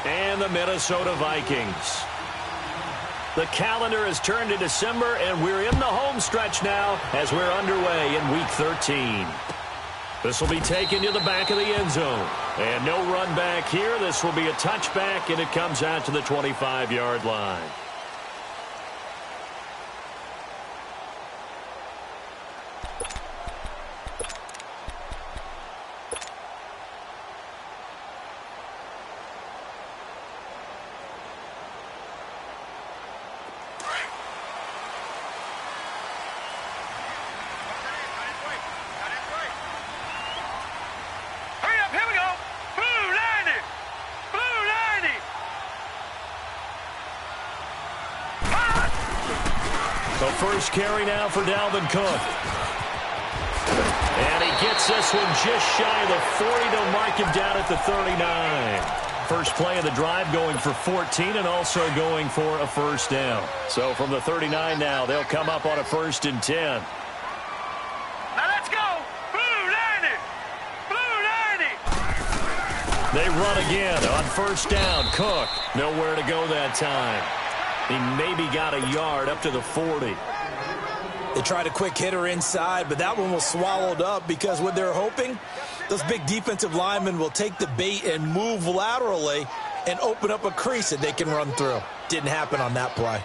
and the Minnesota Vikings. The calendar has turned to December, and we're in the home stretch now as we're underway in Week 13. This will be taken to the back of the end zone. And no run back here. This will be a touchback, and it comes out to the 25-yard line. First carry now for Dalvin Cook. And he gets this one just shy of the 40. They'll mark him down at the 39. First play of the drive going for 14 and also going for a first down. So from the 39 now, they'll come up on a 1st and 10. Now let's go. Blue 90. Blue 90. They run again on 1st down. Cook nowhere to go that time. He maybe got a yard up to the 40. They tried a quick hitter inside, but that one was swallowed up because what they're hoping, those big defensive linemen will take the bait and move laterally and open up a crease that they can run through. Didn't happen on that play.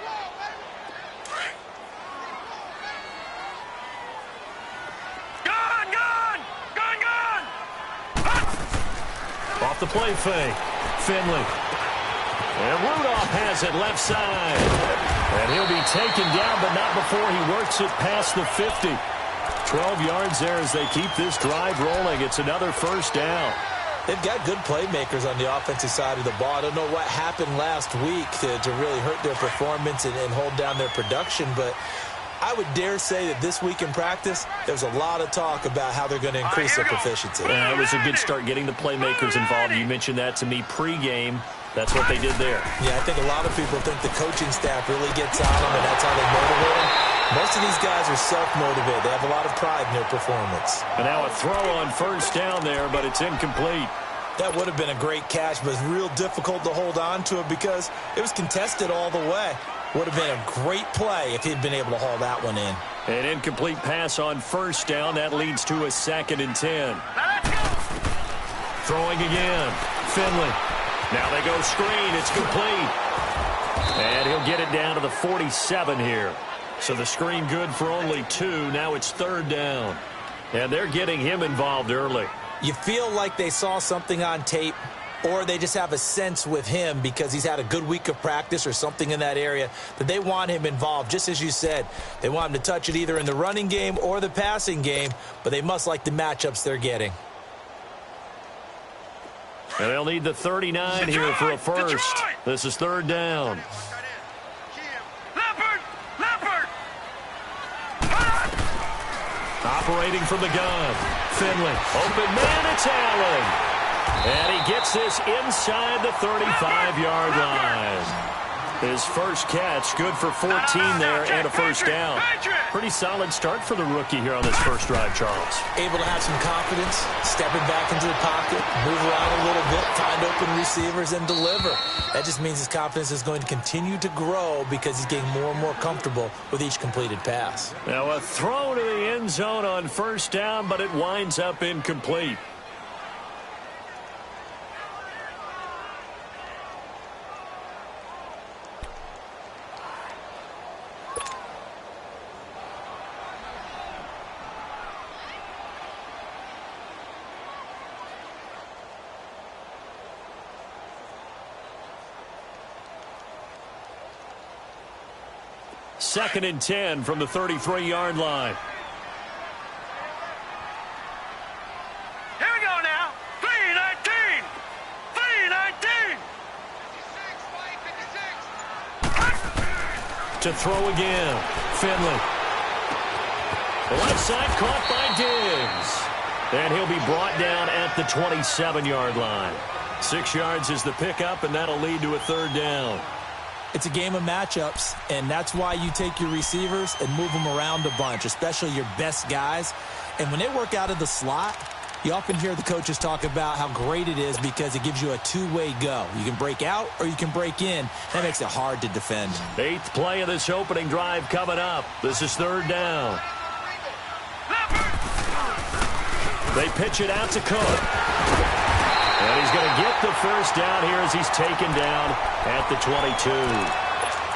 Gone! Off the play fake. Finley. And Rudolph has it left side. And he'll be taken down, but not before he works it past the 50. 12 yards there as they keep this drive rolling. It's another first down. They've got good playmakers on the offensive side of the ball. I don't know what happened last week to really hurt their performance and hold down their production, but I would dare say that this week in practice, there's a lot of talk about how they're going to increase their proficiency. It was a good start getting the playmakers involved. You mentioned that to me pregame. That's what they did there. Yeah, I think a lot of people think the coaching staff really gets on them, and that's how they motivate them. Most of these guys are self-motivated. They have a lot of pride in their performance. And now a throw on 1st down there, but it's incomplete. That would have been a great catch, but it's real difficult to hold on to it because it was contested all the way. Would have been a great play if he'd been able to haul that one in. An incomplete pass on 1st down. That leads to a 2nd and 10. Throwing again. Finley. Now they go screen. It's complete. And he'll get it down to the 47 here. So the screen good for only 2. Now it's 3rd down. And they're getting him involved early. You feel like they saw something on tape, or they just have a sense with him because he's had a good week of practice or something in that area that they want him involved. Just as you said, they want him to touch it either in the running game or the passing game, but they must like the matchups they're getting. And they'll need the 39 here for a first. This is 3rd down. Leopard! Operating from the gun. Finley. Open man, it's Allen. And he gets this inside the 35-yard line. His first catch, good for 14 there and a first down. Pretty solid start for the rookie here on this first drive, Charles. Able to have some confidence, stepping back into the pocket, move around a little bit, find open receivers, and deliver. That just means his confidence is going to continue to grow because he's getting more and more comfortable with each completed pass. Now a throw to the end zone on 1st down, but it winds up incomplete. Second and 10 from the 33-yard line. Here we go now. 3-19. 3-19. To throw again. Finley. The left side caught by Diggs. And he'll be brought down at the 27-yard line. 6 yards is the pickup, and that'll lead to a 3rd down. It's a game of matchups, and that's why you take your receivers and move them around a bunch, especially your best guys. And when they work out of the slot, You often hear the coaches talk about how great it is because it gives you a two-way go. You can break out or you can break in. That makes it hard to defend. 8th play of this opening drive coming up. This is 3rd down. They pitch it out to Cook. And he's going to get the first down here as he's taken down at the 22.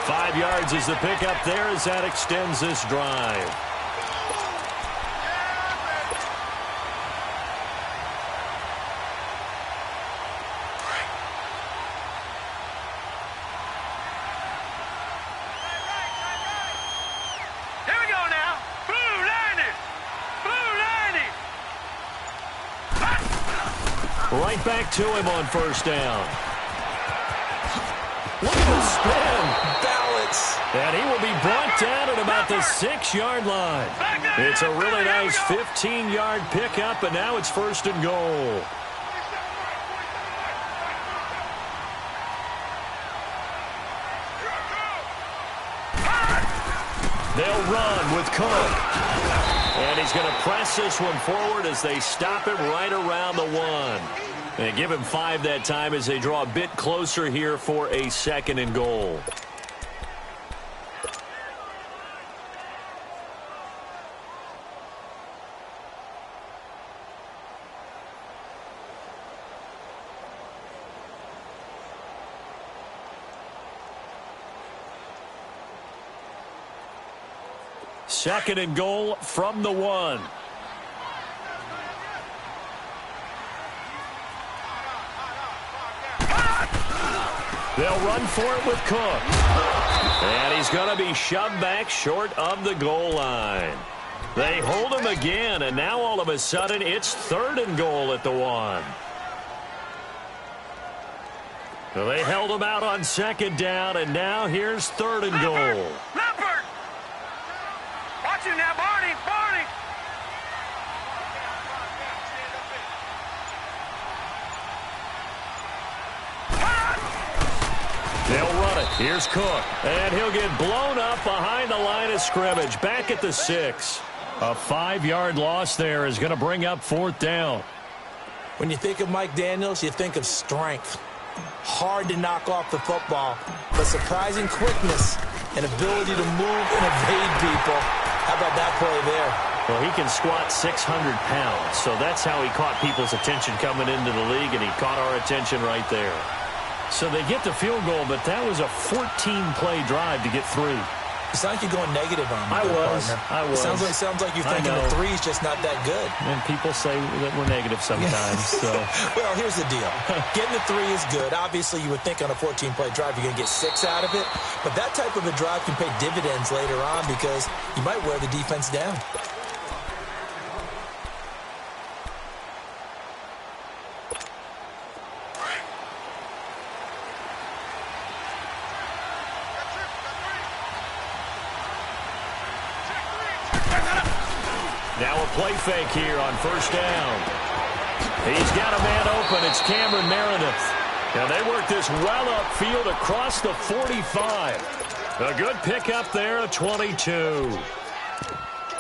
5 yards is the pickup there as that extends this drive. Right back to him on 1st down. Look at the spin. Balance. And he will be brought down at about the 6-yard line. It's a really nice 15-yard pickup, and now it's 1st and goal. They'll run with Cook. And he's going to press this one forward as they stop him right around the 1. And give him 5 that time as they draw a bit closer here for a 2nd and goal. Second and goal from the 1. They'll run for it with Cook. And he's going to be shoved back short of the goal line. They hold him again, and now all of a sudden it's 3rd and goal at the 1. So they held him out on 2nd down, and now here's 3rd and goal. Leopard! Watch him now, Barney! Barney! They'll run it. Here's Cook. And he'll get blown up behind the line of scrimmage. Back at the 6. A 5-yard loss there is going to bring up 4th down. When you think of Mike Daniels, you think of strength. Hard to knock off the football, but surprising quickness and ability to move and evade people. How about that play there? Well, he can squat 600 pounds, so that's how he caught people's attention coming into the league, and he caught our attention right there. So they get the field goal, but that was a 14-play drive to get 3. It's not like you're going negative on me. I was. It sounds like you're thinking the 3's just not that good. And people say that we're negative sometimes. So. Well, here's the deal. Getting the 3 is good. Obviously, you would think on a 14-play drive you're going to get 6 out of it. But that type of a drive can pay dividends later on because you might wear the defense down. Now a play fake here on 1st down. He's got a man open. It's Cameron Meredith. And they work this well upfield across the 45. A good pickup there at 22.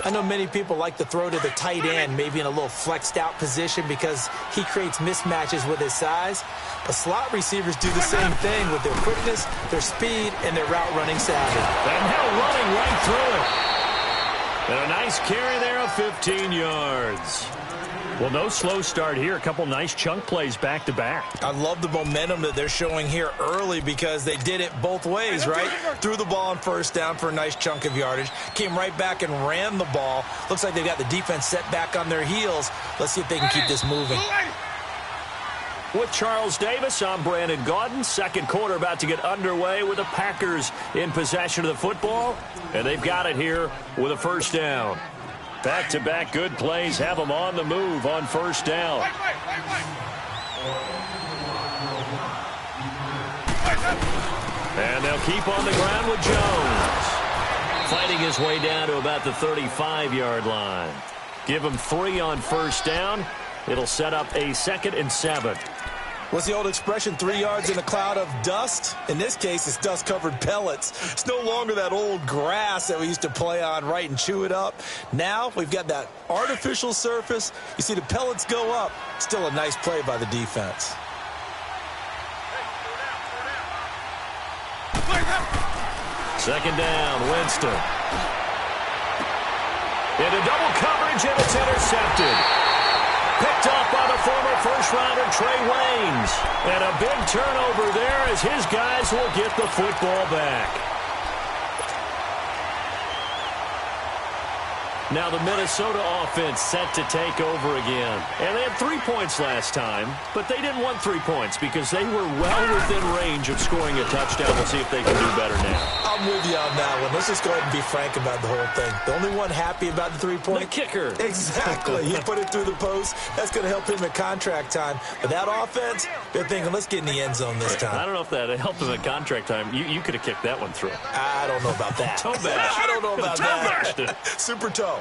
I know many people like to throw to the tight end, maybe in a little flexed out position because he creates mismatches with his size. But slot receivers do the same thing with their quickness, their speed, and their route running savvy. And now running right through it. And a nice carry there of 15 yards. Well, no slow start here. A couple nice chunk plays back-to-back. I love the momentum that they're showing here early because they did it both ways, right? Threw the ball on 1st down for a nice chunk of yardage. Came right back and ran the ball. Looks like they've got the defense set back on their heels. Let's see if they can keep this moving. With Charles Davis, I'm Brandon Gaudin. 2nd quarter about to get underway with the Packers in possession of the football. And they've got it here with a 1st down. Back-to-back good plays have them on the move on 1st down. And they'll keep on the ground with Jones. Fighting his way down to about the 35-yard line. Give him 3 on 1st down. It'll set up a 2nd and 7. What's the old expression, 3 yards in a cloud of dust? In this case, it's dust-covered pellets. It's no longer that old grass that we used to play on, right, and chew it up. Now we've got that artificial surface. You see the pellets go up. Still a nice play by the defense. Second down, Winston. Into double coverage, and it's intercepted. Picked off by the former first-rounder Trey Waynes. And a big turnover there as his guys will get the football back. Now the Minnesota offense set to take over again. And they had 3 points last time, but they didn't want 3 points because they were well within range of scoring a touchdown. We'll see if they can do better now. I'm with you on that one. Let's just go ahead and be frank about the whole thing. The only one happy about the 3-point? The kicker. Exactly. He put it through the post. That's going to help him at contract time. But that offense, they're thinking, let's get in the end zone this time. I don't know if that helped him at contract time. You could have kicked that one through. I don't know about that. Toe bash. I don't know about that. Super toe.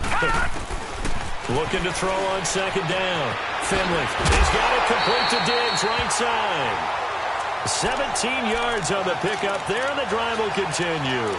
Looking to throw on second down. Finley. He's got it complete to Diggs, right side. 17 yards on the pickup there, and the drive will continue.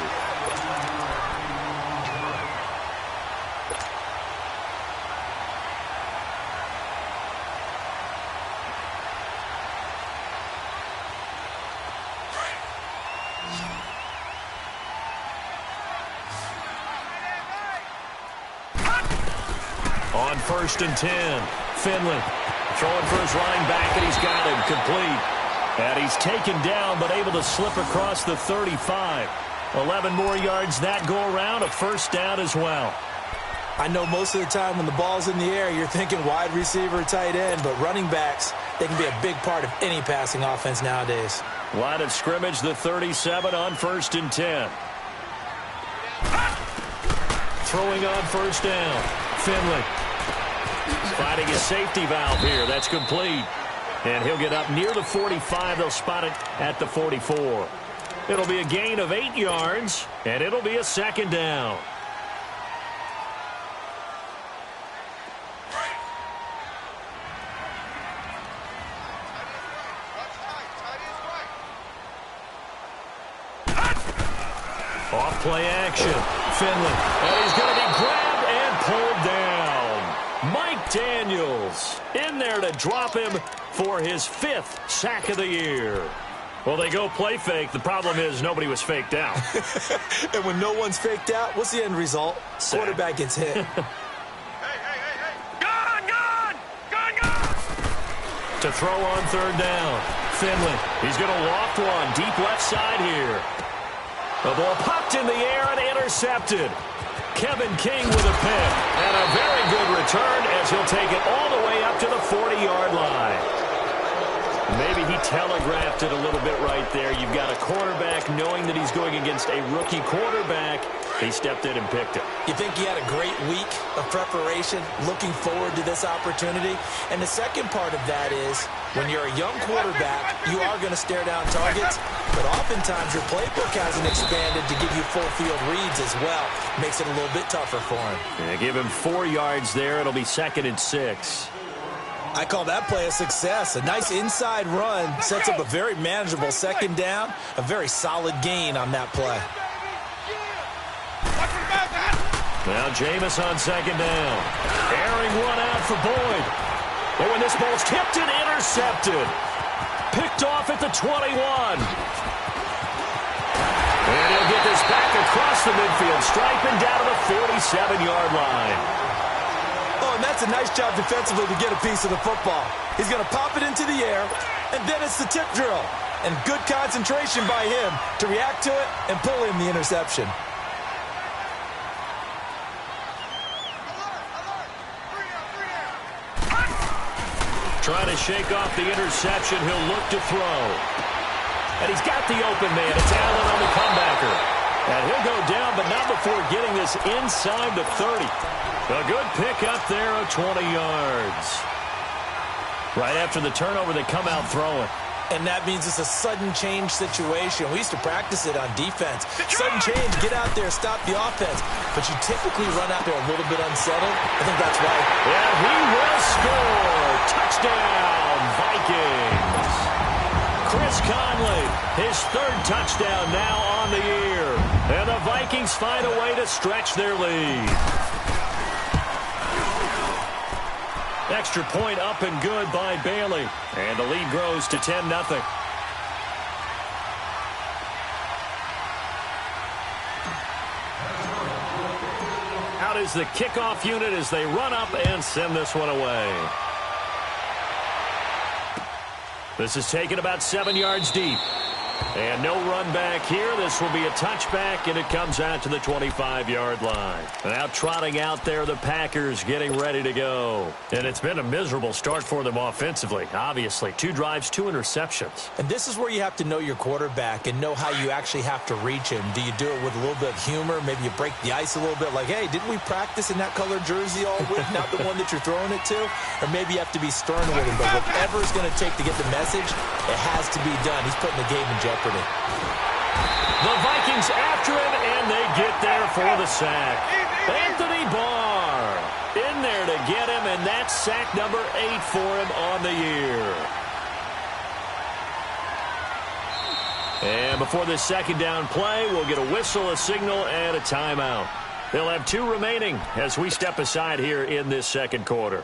On 1st and 10, Finley throwing for his running back, and he's got him complete. And he's taken down, but able to slip across the 35. 11 more yards that go around, a first down as well. I know most of the time when the ball's in the air, you're thinking wide receiver, tight end, but running backs, they can be a big part of any passing offense nowadays. Line of scrimmage, the 37 on 1st and 10. Throwing on 1st down, Finley. Finding a safety valve here. That's complete. And he'll get up near the 45. They'll spot it at the 44. It'll be a gain of 8 yards, and it'll be a second down. Off play action. Finley. And he's going to be grabbed and pulled down. Mike Daniels in there to drop him for his 5th sack of the year. Well, they go play fake. The problem is nobody was faked out. And when no one's faked out, what's the end result? Sack. Quarterback gets hit. Gone! To throw on 3rd down. Finley. He's going to loft one deep left side here. The ball popped in the air and intercepted. Kevin King with a pick. And a very good return as he'll take it all the way up to the 40-yard line. Maybe he telegraphed it a little bit right there. You've got a quarterback knowing that he's going against a rookie quarterback. He stepped in and picked it. You think he had a great week of preparation, looking forward to this opportunity? And the second part of that is, when you're a young quarterback, you are going to stare down targets, but oftentimes your playbook hasn't expanded to give you full field reads as well. Makes it a little bit tougher for him. Yeah, give him 4 yards there. It'll be 2nd and 6. I call that play a success. A nice inside run sets up a very manageable second down, a very solid gain on that play. Now Jameis on second down. Airing one out for Boyd. And when this ball's tipped and intercepted. Picked off at the 21. And he'll get this back across the midfield stripe and down to the 47-yard line. Oh, and that's a nice job defensively to get a piece of the football. He's going to pop it into the air, and then it's the tip drill. And good concentration by him to react to it and pull in the interception. Trying to shake off the interception. He'll look to throw. And he's got the open man. It's Allen on the comebacker. And he'll go down, but not before getting this inside the 30. A good pick up there of 20 yards. Right after the turnover, they come out throwing. And that means it's a sudden change situation. We used to practice it on defense. Sudden change, get out there, stop the offense. But you typically run out there a little bit unsettled. I think that's right. And he will score. Touchdown, Vikings. Chris Conley, his third touchdown now on the year. And the Vikings find a way to stretch their lead. Extra point up and good by Bailey. And the lead grows to 10-0. Out is the kickoff unit as they run up and send this one away. This is taken about 7 yards deep. And no run back here. This will be a touchback, and it comes out to the 25-yard line. Now trotting out there, the Packers getting ready to go. And it's been a miserable start for them offensively, obviously. 2 drives, 2 interceptions. And this is where you have to know your quarterback and know how you actually have to reach him. Do you do it with a little bit of humor? Maybe you break the ice a little bit like, hey, didn't we practice in that color jersey all week, not the one that you're throwing it to? Or maybe you have to be stern with him. But whatever it's going to take to get the message, it has to be done. He's putting the game in jeopardy. The Vikings after him, and they get there for the sack. Anthony Barr in there to get him, and that's sack number 8 for him on the year. And before this second down play, we'll get a whistle, a signal, and a timeout. They'll have 2 remaining as we step aside here in this second quarter.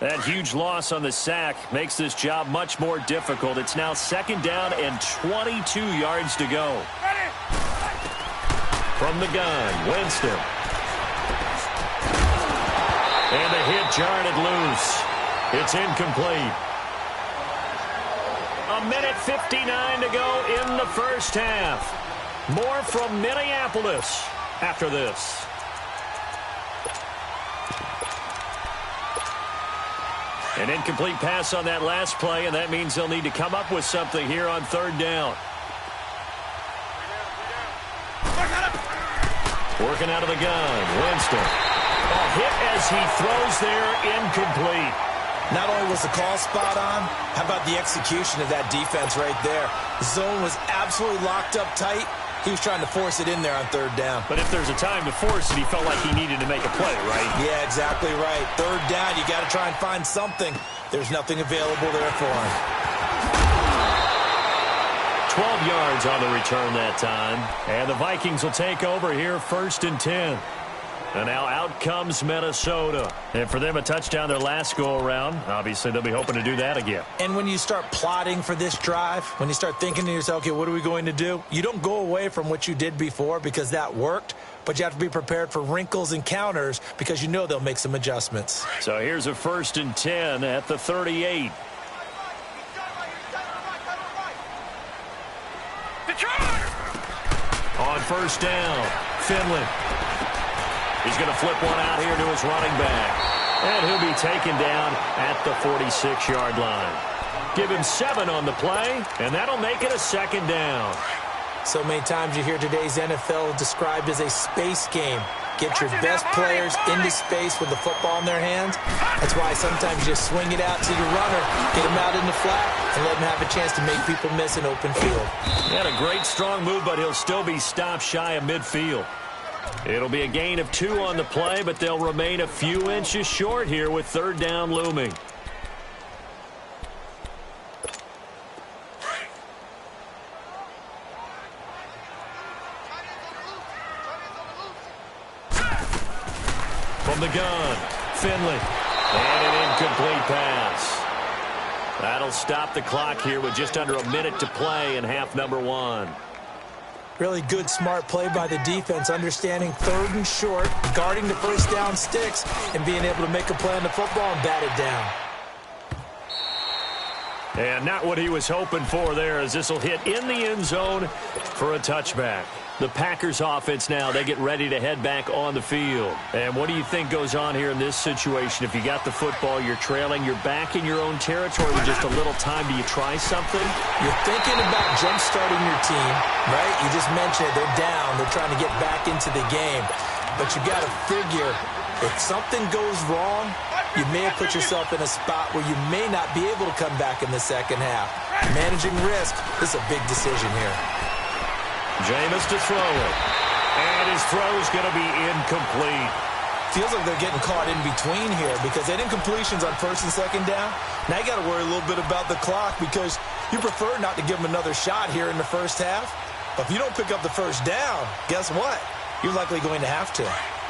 That huge loss on the sack makes this job much more difficult. It's now second down and 22 yards to go. From the gun, Winston. And the hit jarred it loose. It's incomplete. 1:59 to go in the first half. More from Minneapolis after this. An incomplete pass on that last play, and that means they'll need to come up with something here on third down. Working out of the gun, Winston. A hit as he throws there, incomplete. Not only was the call spot on, how about the execution of that defense right there? The zone was absolutely locked up tight. He was trying to force it in there on third down. But if there's a time to force it, he felt like he needed to make a play, right? Yeah, exactly right. Third down, you got to try and find something. There's nothing available there for him. 12 yards on the return that time. And the Vikings will take over here, 1st and 10. And now out comes Minnesota. And for them, a touchdown their last go-around. Obviously, they'll be hoping to do that again. And when you start plotting for this drive, when you start thinking to yourself, okay, what are we going to do? You don't go away from what you did before because that worked, but you have to be prepared for wrinkles and counters because you know they'll make some adjustments. So here's a 1st and 10 at the 38. On first down, Finley. He's going to flip one out here to his running back. And he'll be taken down at the 46-yard line. Give him 7 on the play, and that'll make it a second down. So many times you hear today's NFL described as a space game. Get your best players into space with the football in their hands. That's why sometimes you just swing it out to your runner, get him out in the flat, and let him have a chance to make people miss an open field. He had a great strong move, but he'll still be stopped shy of midfield. It'll be a gain of 2 on the play, but they'll remain a few inches short here with third down looming. From the gun, Finley. And an incomplete pass. That'll stop the clock here with just under a minute to play in half number 1. Really good, smart play by the defense, understanding third and short, guarding the first down sticks, and being able to make a play on the football and bat it down. And not what he was hoping for there, as this will hit in the end zone for a touchback. The Packers offense now, they get ready to head back on the field. And what do you think goes on here in this situation? If you got the football, you're trailing, you're back in your own territory with just a little time. Do you try something? You're thinking about jump-starting your team, right? You just mentioned it. They're down. They're trying to get back into the game. But you got to figure, if something goes wrong, you may have put yourself in a spot where you may not be able to come back in the second half. Managing risk is a big decision here. Jameis to throw it. And his throw's going to be incomplete. Feels like they're getting caught in between here because they didn't completions on first and second down. Now you got to worry a little bit about the clock because you prefer not to give them another shot here in the first half. But if you don't pick up the first down, guess what? You're likely going to have to.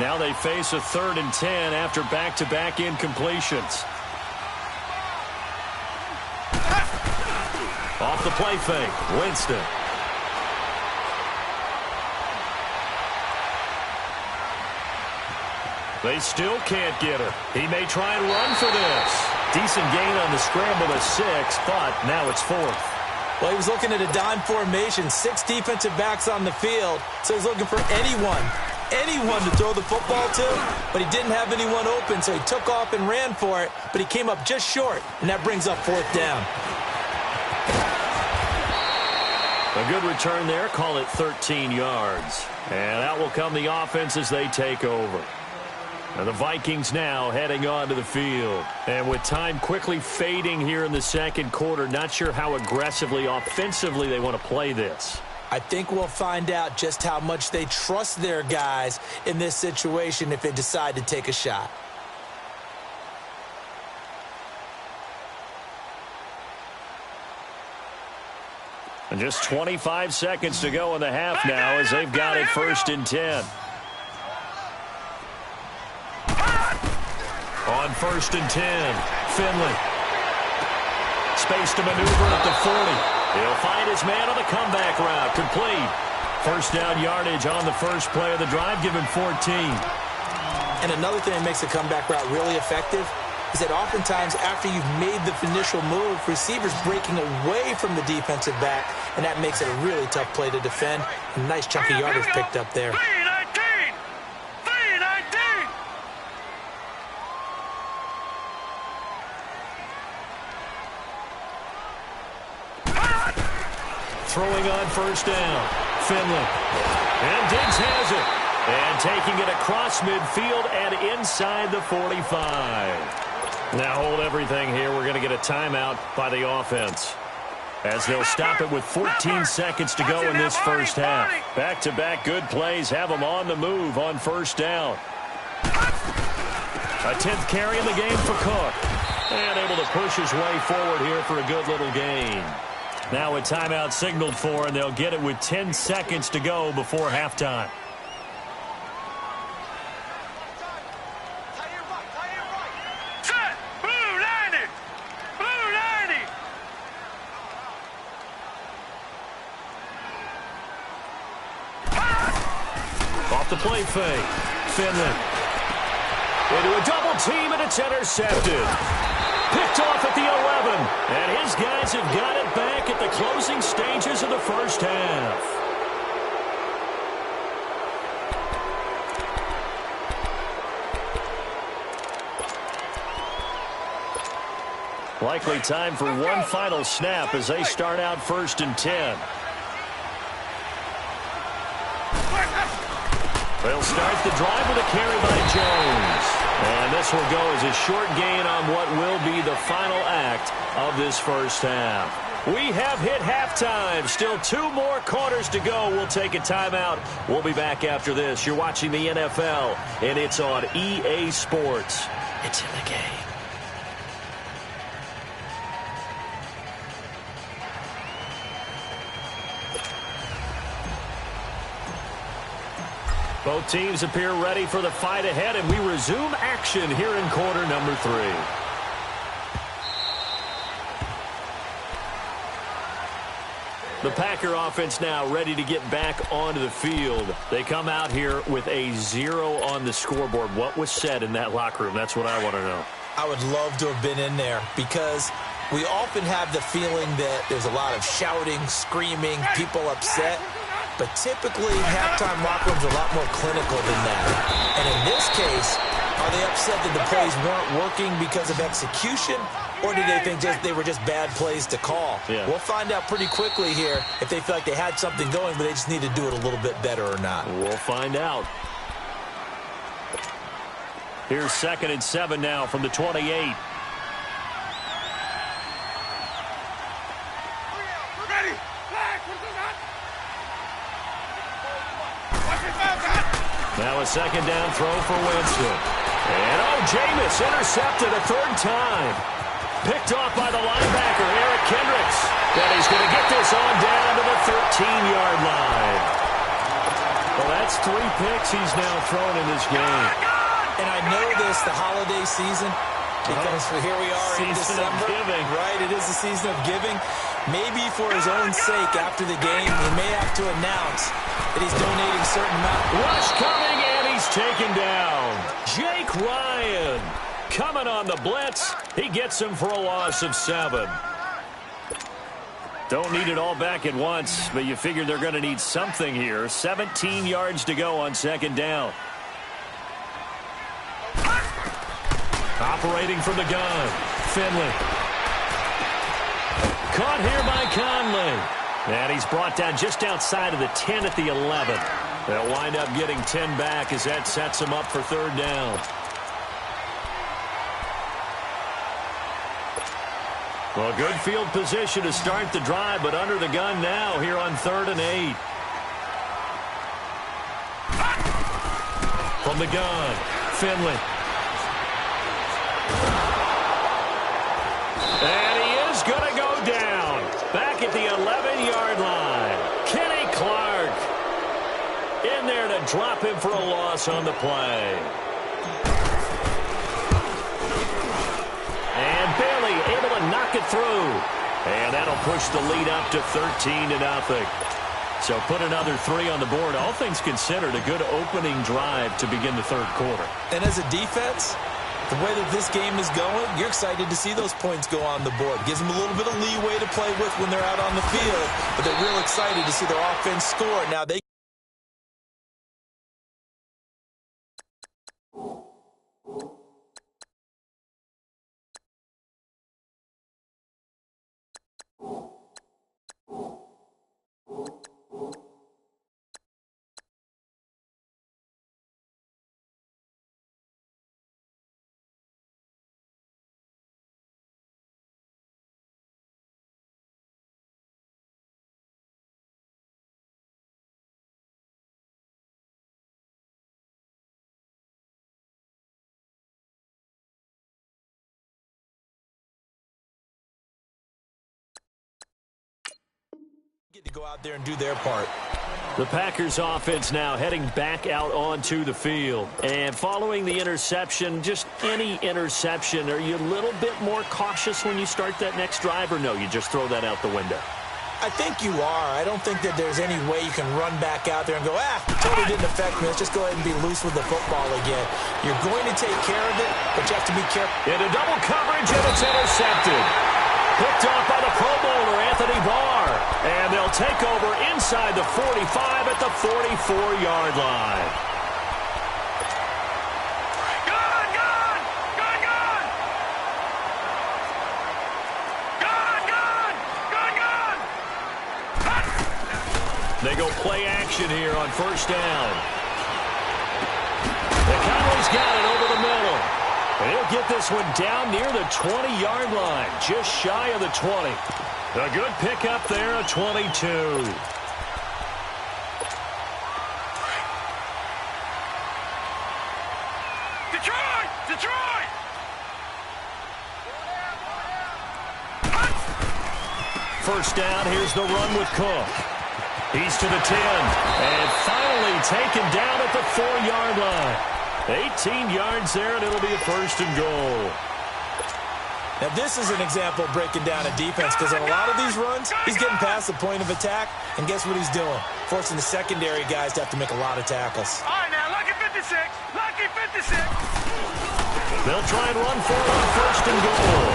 Now they face a 3rd and 10 after back-to-back incompletions. Off the play fake, Winston. They still can't get her. He may try and run for this. Decent gain on the scramble to 6, but now it's 4th. Well, he was looking at a dime formation, 6 defensive backs on the field, so he's looking for anyone to throw the football to, but he didn't have anyone open, so he took off and ran for it, but he came up just short, and that brings up 4th down. A good return there, call it 13 yards. And out will come the offense as they take over. Now the Vikings now heading onto the field. And with time quickly fading here in the second quarter, not sure how aggressively, offensively they want to play this. I think we'll find out just how much they trust their guys in this situation if they decide to take a shot. And just 25 seconds to go in the half now as they've got it 1st and 10. On 1st and 10, Finley. Space to maneuver at the 40. He'll find his man on the comeback route. Complete. First down yardage on the first play of the drive. Give him 14. And another thing that makes the comeback route really effective is that oftentimes after you've made the initial move, receivers breaking away from the defensive back, and that makes it a really tough play to defend. A nice chunk of yardage picked up there. Throwing on first down, Finley. And Diggs has it. And taking it across midfield and inside the 45. Now hold everything here. We're going to get a timeout by the offense, as they'll stop it with 14 seconds to go in this first half. Back-to-back good plays have them on the move on first down. A 10th carry in the game for Cook. And able to push his way forward here for a good little gain. Now a timeout signaled for, and they'll get it with 10 seconds to go before halftime. Set! Blue 90! Blue 90! Off the play fake. Finley. Into a double team, and it's intercepted. Picked off at the 11, and his guys have got it back at the closing stages of the first half. Likely time for one final snap as they start out 1st and 10. They'll start the drive with a carry by Jones. And this will go as a short gain on what will be the final act of this first half. We have hit halftime. Still 2 more quarters to go. We'll take a timeout. We'll be back after this. You're watching the NFL, and it's on EA Sports. It's in the game. Both teams appear ready for the fight ahead, and we resume action here in quarter number 3. The Packer offense now ready to get back onto the field. They come out here with a 0 on the scoreboard. What was said in that locker room? That's what I want to know. I would love to have been in there because we often have the feeling that there's a lot of shouting, screaming, people upset. But typically, halftime locker rooms are a lot more clinical than that. And in this case, are they upset that the plays weren't working because of execution? Or do they think they were just bad plays to call? Yeah. We'll find out pretty quickly here if they feel like they had something going, but they just need to do it a little bit better or not. We'll find out. Here's 2nd and 7 now from the 28. Now a 2nd down throw for Winston. And, Jameis intercepted a 3rd time. Picked off by the linebacker, Eric Kendricks. And he's going to get this on down to the 13-yard line. Well, that's 3 picks he's now thrown in this game. And I know this, the holiday season, because here we are in December. Right, it is the season of giving. Maybe for his own sake, after the game, he may have to announce that he's donating a certain amount. Rush coming, and he's taken down. Jake Ryan coming on the blitz. He gets him for a loss of 7. Don't need it all back at once, but you figure they're going to need something here. 17 yards to go on 2nd down. Operating from the gun, Finley. Caught here by Conley. And he's brought down just outside of the 10 at the 11. They'll wind up getting 10 back as that sets him up for 3rd down. Well, good field position to start the drive, but under the gun now here on 3rd and 8. From the gun, Finley. And he is going to go down. Back at the 11-yard line. Kenny Clark in there to drop him for a loss on the play. And Bailey able to knock it through. And that'll push the lead up to 13-0. So put another 3 on the board. All things considered, a good opening drive to begin the 3rd quarter. And as a defense, the way that this game is going, you're excited to see those points go on the board. Gives them a little bit of leeway to play with when they're out on the field, but they're real excited to see their offense score. Now they get to go out there and do their part. The Packers offense now heading back out onto the field. And following the interception, just any interception, are you a little bit more cautious when you start that next drive, or no, you just throw that out the window? I think you are. I don't think that there's any way you can run back out there and go, totally didn't affect me. Let's just go ahead and be loose with the football again. You're going to take care of it, but you have to be careful. Into double coverage, and it's intercepted. Picked off by the Pro Bowler, Anthony Barr. And they'll take over inside the 45 at the 44-yard line. They go play action here on 1st down. The Cowboys got it over the middle. And he'll get this one down near the 20-yard line, just shy of the 20. A good pickup there, a 22. Detroit! First down, here's the run with Cook. He's to the 10, and finally taken down at the 4-yard line. 18 yards there, and it'll be a 1st and goal. Now, this is an example of breaking down a defense, because on a lot of these runs, he's getting past the point of attack, and guess what he's doing? Forcing the secondary guys to have to make a lot of tackles. All right, now, lucky 56. Lucky 56. They'll try and run for it on 1st and goal.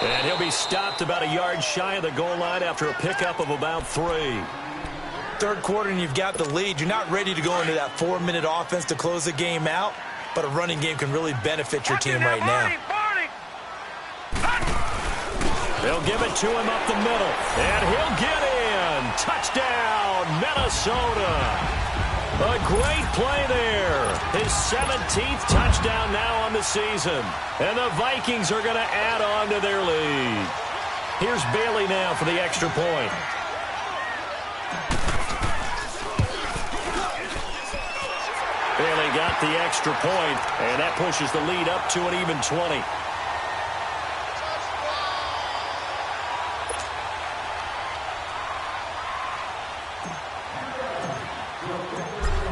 And he'll be stopped about a yard shy of the goal line after a pickup of about 3. 3rd quarter, and you've got the lead. You're not ready to go into that 4-minute offense to close the game out, but a running game can really benefit your team right now. They'll give it to him up the middle, and he'll get in. Touchdown, Minnesota. A great play there. His 17th touchdown now on the season. And the Vikings are going to add on to their lead. Here's Bailey now for the extra point. Bailey got the extra point, and that pushes the lead up to an even 20.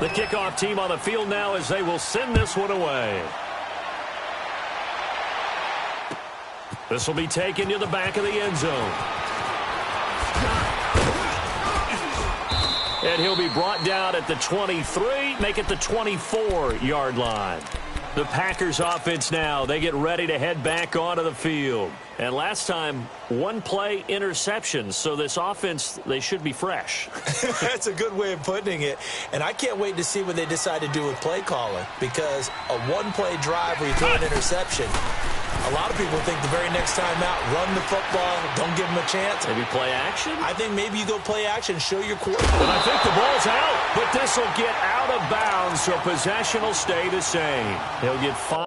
The kickoff team on the field now as they will send this one away. This will be taken to the back of the end zone. And he'll be brought down at the 23, make it the 24-yard line. The Packers offense now, they get ready to head back onto the field. And last time, one play interception, so this offense, they should be fresh. That's a good way of putting it. And I can't wait to see what they decide to do with play calling, because a one-play drive where you throw an interception, a lot of people think the very next time out, run the football, don't give them a chance. Maybe play action? I think maybe you go play action, show your quarterback. And I think the ball's out, but this will get out of bounds, so possession will stay the same. He'll get 5.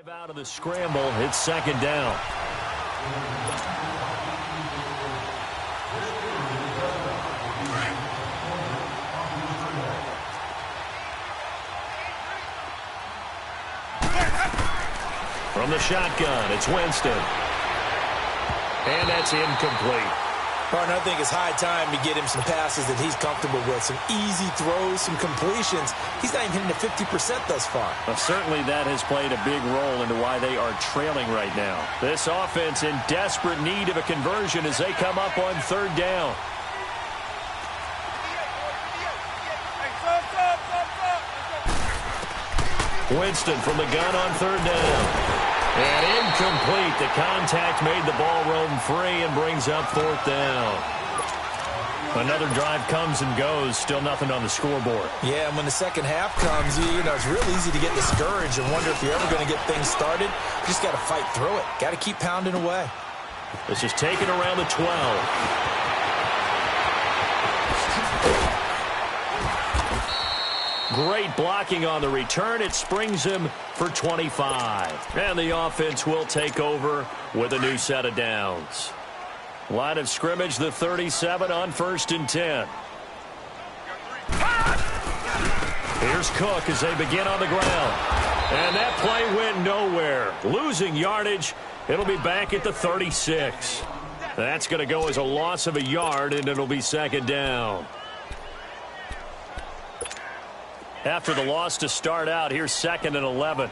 Out of the scramble, it's second down. From the shotgun, it's Winston. And that's incomplete. Partner, I think it's high time to get him some passes that he's comfortable with. Some easy throws, some completions. He's not even hitting the 50% thus far. Well, certainly that has played a big role into why they are trailing right now. This offense in desperate need of a conversion as they come up on third down. Winston from the gun on third down. And incomplete. The contact made the ball roam free and brings up fourth down. Another drive comes and goes. Still nothing on the scoreboard. Yeah, and when the second half comes, you know, it's real easy to get discouraged and wonder if you're ever going to get things started. You just got to fight through it. Got to keep pounding away. This is taken around the 12. Great blocking on the return. It springs him for 25. And the offense will take over with a new set of downs. Line of scrimmage, the 37 on 1st and 10. Here's Cook as they begin on the ground. And that play went nowhere. Losing yardage. It'll be back at the 36. That's going to go as a loss of a yard, and it'll be second down. After the loss to start out, here's 2nd and 11.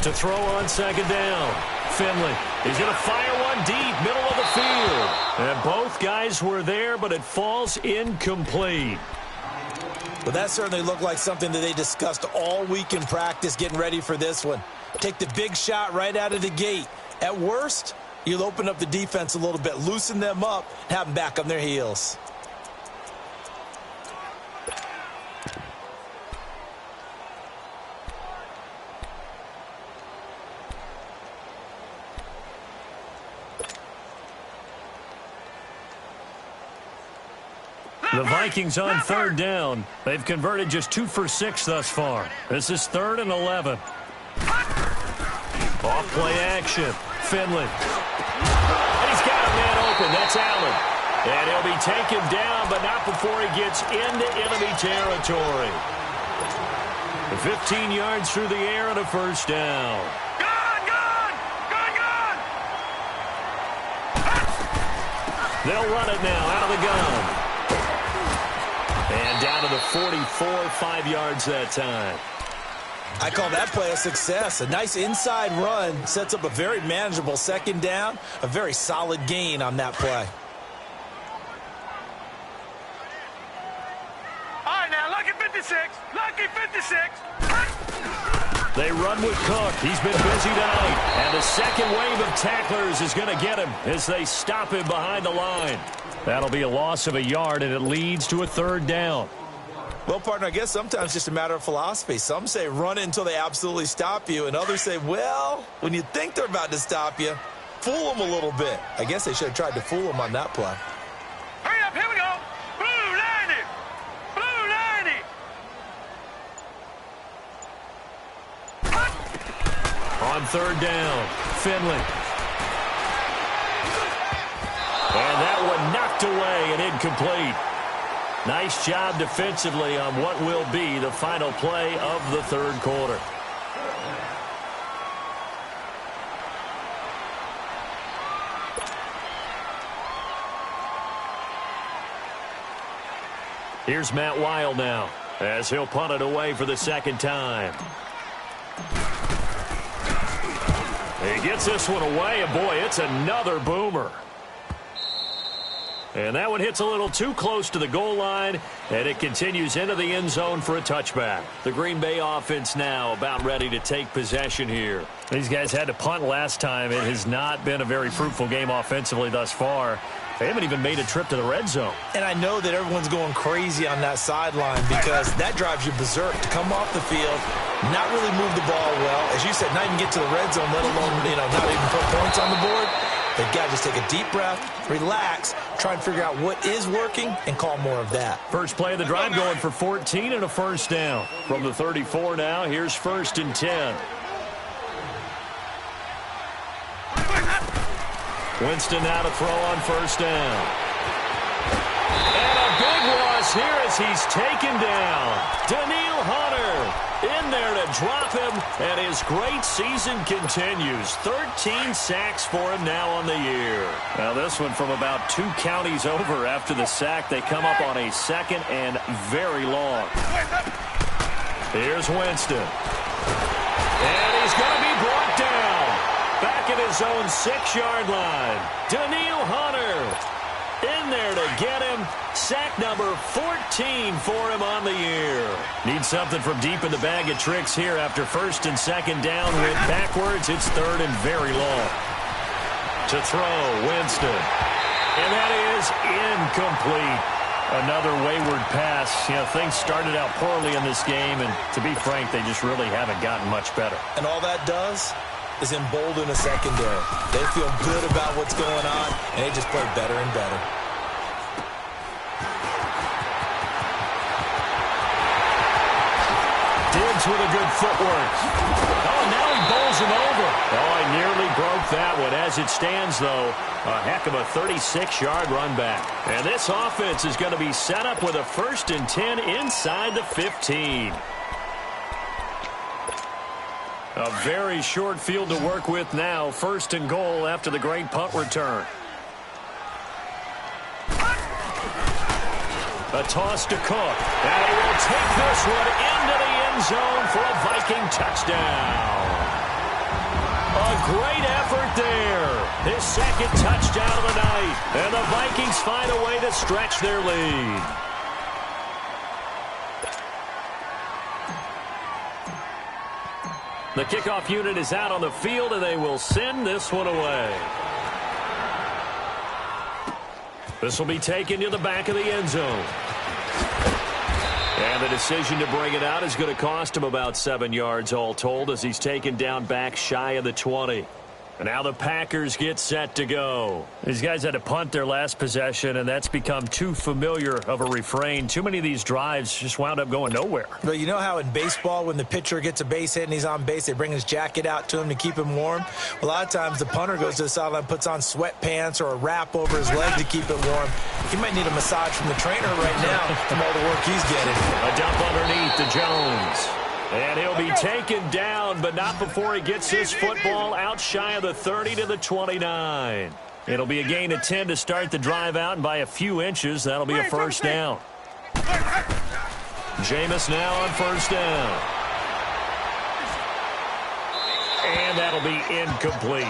To throw on second down. Finley. He's going to fire one deep, middle of the field. And both guys were there, but it falls incomplete. But that certainly looked like something that they discussed all week in practice, getting ready for this one. Take the big shot right out of the gate. At worst, you'll open up the defense a little bit, loosen them up, and have them back on their heels. The Vikings on third down. They've converted just 2 for 6 thus far. This is 3rd and 11. Off play action. Finley. And he's got a man open. That's Allen. And he'll be taken down, but not before he gets into enemy territory. 15 yards through the air and a first down. They'll run it now out of the gun. And down to the 44, 5 yards that time. I call that play a success. A nice inside run sets up a very manageable second down. A very solid gain on that play. All right, now, lucky 56. Lucky 56. They run with Cook. He's been busy tonight. And the second wave of tacklers is going to get him as they stop him behind the line. That'll be a loss of a yard, and it leads to a third down. Well, partner, I guess sometimes it's just a matter of philosophy. Some say run it until they absolutely stop you, and others say, well, when you think they're about to stop you, fool them a little bit. I guess they should have tried to fool them on that play. Hurry up, here we go. Blue 90. Blue 90. On third down, Finley. And that one knocked away and incomplete. Nice job defensively on what will be the final play of the third quarter. Here's Matt Weil now as he'll punt it away for the second time. He gets this one away, and boy, it's another boomer. And that one hits a little too close to the goal line, and it continues into the end zone for a touchback. The Green Bay offense now about ready to take possession here. These guys had to punt last time. It has not been a very fruitful game offensively thus far. They haven't even made a trip to the red zone. And I know that everyone's going crazy on that sideline because that drives you berserk to come off the field, not really move the ball well. As you said, not even get to the red zone, let alone, not even put points on the board. They've got to just take a deep breath, relax, try and figure out what is working, and call more of that. First play of the drive going for 14 and a first down. From the 34 now, here's 1st and 10. Winston now to throw on first down. And a big loss here as he's taken down. Daniil Hunter in there to drop him, and his great season continues. 13 sacks for him now on the year. Now this one from about 2 counties over after the sack. They come up on a second and very long. Here's Winston. And he's going to be brought down. Back at his own 6-yard line. Daniil Hunter in there to get him. Sack number 14 for him on the year. Needs something from deep in the bag of tricks here after 1st and 2nd down. Went backwards. It's 3rd and very long. To throw, Winston. And that is incomplete. Another wayward pass. Things started out poorly in this game, and to be frank, they just really haven't gotten much better. And all that does is embolden a secondary. They feel good about what's going on, and they just play better and better. Diggs with a good footwork. Oh, now he bowls him over. Oh, I nearly broke that one. As it stands, though, a heck of a 36-yard run back. And this offense is going to be set up with a 1st and 10 inside the 15. A very short field to work with now. 1st and goal after the great punt return. A toss to Cook. And he will take this one into the end zone for a Viking touchdown. A great effort there. His 2nd touchdown of the night. And the Vikings find a way to stretch their lead. The kickoff unit is out on the field, and they will send this one away. This will be taken to the back of the end zone. And the decision to bring it out is going to cost him about 7 yards all told as he's taken down back shy of the 20. And now the Packers get set to go. These guys had to punt their last possession, and that's become too familiar of a refrain. Too many of these drives just wound up going nowhere. But you know how in baseball, when the pitcher gets a base hit and he's on base, they bring his jacket out to him to keep him warm? Well, a lot of times the punter goes to the sideline, puts on sweatpants or a wrap over his leg to keep it warm. He might need a massage from the trainer right now from all the work he's getting. A dump underneath to Jones. And he'll be taken down, but not before he gets his football out shy of the 30 to the 29. It'll be a gain of 10 to start the drive out, and by a few inches, that'll be a first down. Jameis now on first down. And that'll be incomplete.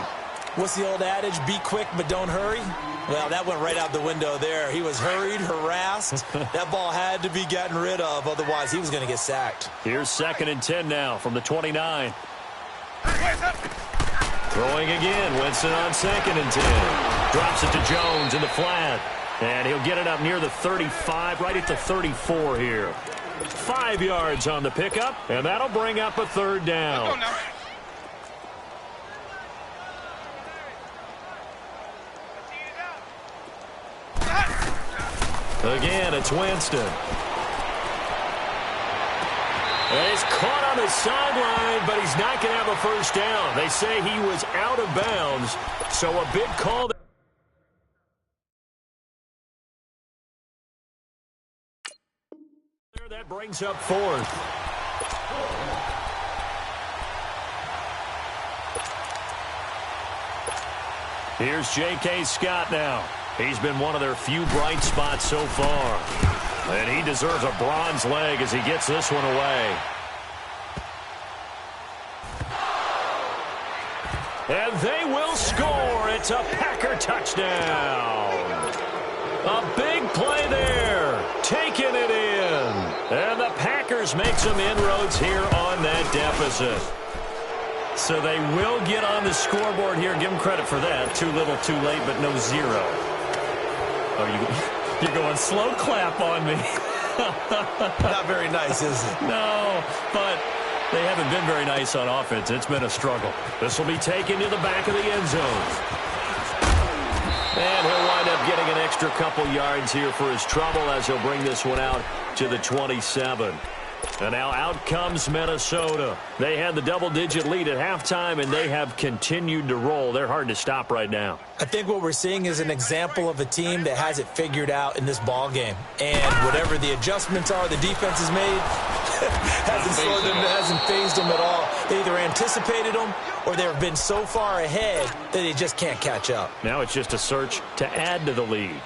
What's the old adage? Be quick, but don't hurry. Well, that went right out the window there. He was hurried, harassed. That ball had to be gotten rid of. Otherwise, he was going to get sacked. Here's 2nd and 10 now from the 29. Throwing again. Winston on 2nd and 10. Drops it to Jones in the flat. And he'll get it up near the 35, right at the 34 here. 5 yards on the pickup, and that'll bring up a 3rd down. Again, it's Winston. He's caught on the sideline, but he's not going to have a 1st down. They say he was out of bounds, so a big call. That brings up 4th. Here's J.K. Scott now. He's been one of their few bright spots so far. And he deserves a bronze leg as he gets this one away. And they will score. It's a Packer touchdown. A big play there. Taking it in. And the Packers make some inroads here on that deficit. So they will get on the scoreboard here. Give them credit for that. Too little, too late, but no 0. Oh, you're going slow clap on me. Not very nice, is it? No, but they haven't been very nice on offense. It's been a struggle. This will be taken to the back of the end zone. And he'll wind up getting an extra couple yards here for his trouble as he'll bring this one out to the 27. And now out comes Minnesota. They had the double-digit lead at halftime, and they have continued to roll. They're hard to stop right now. I think what we're seeing is an example of a team that has it figured out in this ball game. And whatever the adjustments are the defense has made hasn't phased them at all. They either anticipated them or they've been so far ahead that they just can't catch up. Now it's just a search to add to the lead.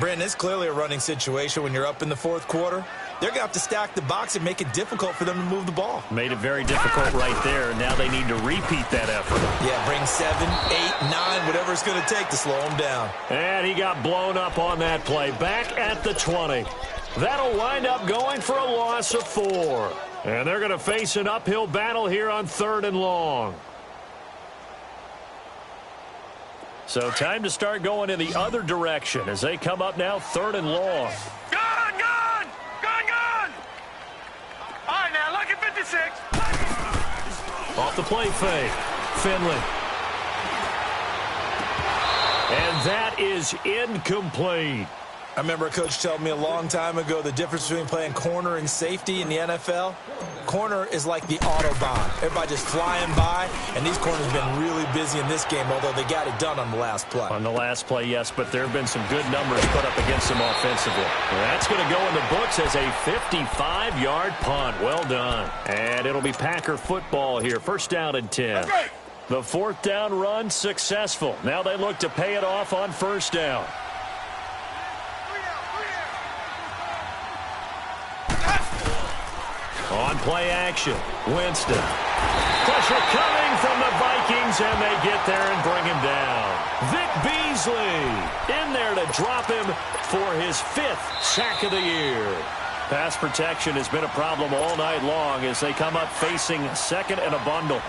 Brandon, it's clearly a running situation when you're up in the 4th quarter. They're going to have to stack the box and make it difficult for them to move the ball. Made it very difficult right there. Now they need to repeat that effort. Yeah, bring 7, 8, 9, whatever it's going to take to slow them down. And he got blown up on that play. Back at the 20. That'll wind up going for a loss of 4. And they're going to face an uphill battle here on 3rd and long. So time to start going in the other direction as they come up now 3rd and long. Gone! All right, now, look at 56. Off the play fake. Finley. And that is incomplete. I remember a coach telling me a long time ago the difference between playing corner and safety in the NFL. Corner is like the Autobahn. Everybody just flying by, and these corners have been really busy in this game, although they got it done on the last play. On the last play, yes, but there have been some good numbers put up against them offensively. And that's going to go in the books as a 55-yard punt. Well done. And it'll be Packer football here. 1st down and 10. Okay. The 4th down run successful. Now they look to pay it off on 1st down. On play action, Winston. Pressure coming from the Vikings, and they get there and bring him down. Vic Beasley in there to drop him for his 5th sack of the year. Pass protection has been a problem all night long as they come up facing 2nd and a bundle.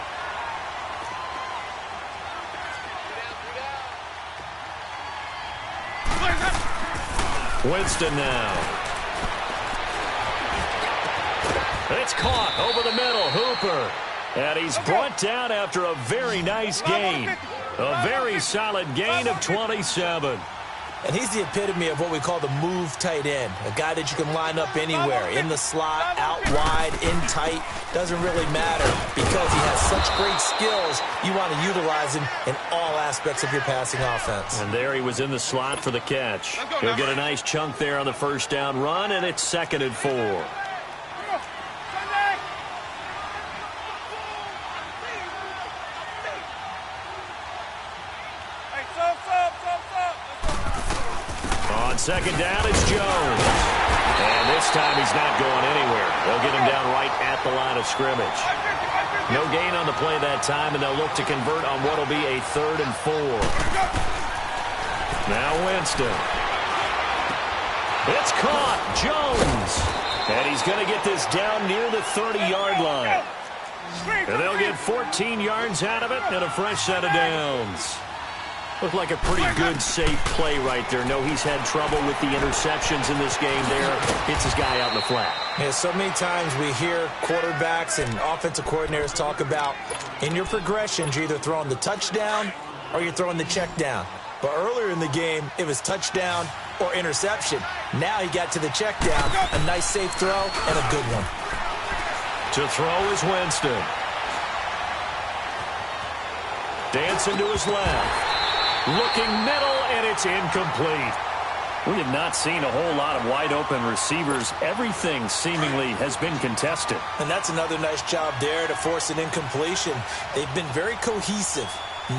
Winston now. It's caught over the middle. Hooper. And he's brought down after a very nice gain. A very solid gain of 27. And he's the epitome of what we call the move tight end. A guy that you can line up anywhere. In the slot, out wide, in tight. Doesn't really matter because he has such great skills. You want to utilize him in all aspects of your passing offense. And there he was in the slot for the catch. He'll get a nice chunk there on the 1st down run, and it's 2nd and 4. On 2nd down, it's Jones. And this time he's not going anywhere. They'll get him down right at the line of scrimmage. No gain on the play that time, and they'll look to convert on what will be a 3rd and 4. Now Winston. It's caught. Jones. And he's going to get this down near the 30-yard line. And they'll get 14 yards out of it and a fresh set of downs. Looked like a pretty good, safe play right there. No, he's had trouble with the interceptions in this game there. Hits his guy out in the flat. Yeah, so many times we hear quarterbacks and offensive coordinators talk about in your progressions, you're either throwing the touchdown or you're throwing the check down. But earlier in the game, it was touchdown or interception. Now he got to the check down, a nice safe throw and a good one. To throw is Winston. Dancing to his left. Looking middle, and it's incomplete. We have not seen a whole lot of wide-open receivers. Everything seemingly has been contested. And that's another nice job there to force an incompletion. They've been very cohesive,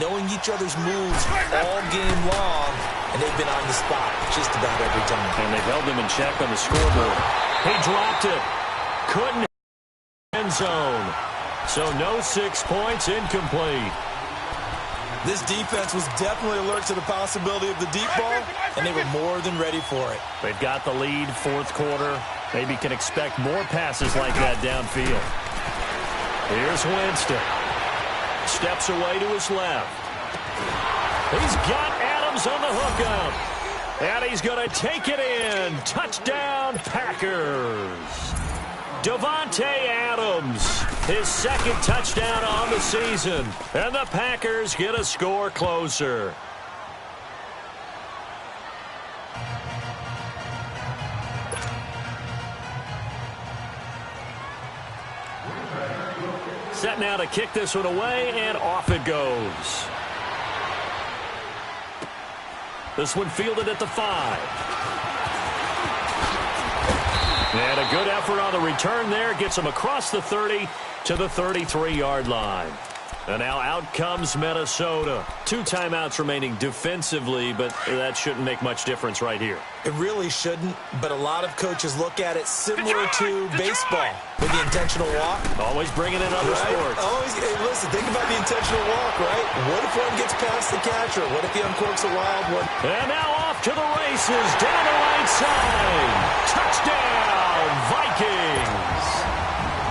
knowing each other's moves all game long, and they've been on the spot just about every time. And they've held them in check on the scoreboard. He dropped it. Couldn't end zone. So no 6 points, incomplete. This defense was definitely alert to the possibility of the deep ball, and they were more than ready for it. They've got the lead, 4th quarter. Maybe can expect more passes like that downfield. Here's Winston. Steps away to his left. He's got Adams on the hook out. And he's going to take it in. Touchdown, Packers. Davante Adams, his 2nd touchdown on the season. And the Packers get a score closer. Set now to kick this one away, and off it goes. This one fielded at the 5. And a good effort on the return there. Gets him across the 30 to the 33-yard line. And now out comes Minnesota. 2 timeouts remaining defensively, but that shouldn't make much difference right here. It really shouldn't, but a lot of coaches look at it similar to baseball with the intentional walk. Always bringing in other sports. Always, hey, listen, think about the intentional walk, right? What if one gets past the catcher? What if he uncorks a wild one? And now off to the races, down the right side. Touchdown, Vikings.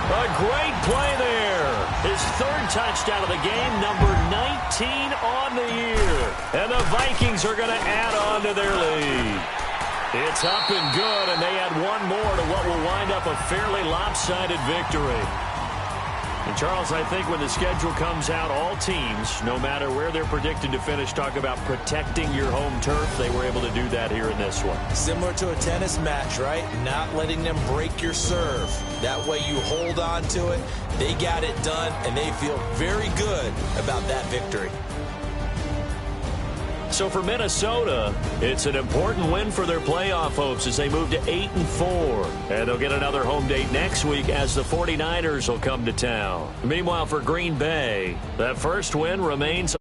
A great play there. His 3rd touchdown of the game, number 19 on the year. And the Vikings are going to add on to their lead. It's up and good, and they add one more to what will wind up a fairly lopsided victory. And, Charles, I think when the schedule comes out, all teams, no matter where they're predicted to finish, talk about protecting your home turf. They were able to do that here in this one. Similar to a tennis match, right? Not letting them break your serve. That way you hold on to it. They got it done, and they feel very good about that victory. So for Minnesota, it's an important win for their playoff hopes as they move to 8-4. And they'll get another home date next week as the 49ers will come to town. Meanwhile, for Green Bay, that first win remains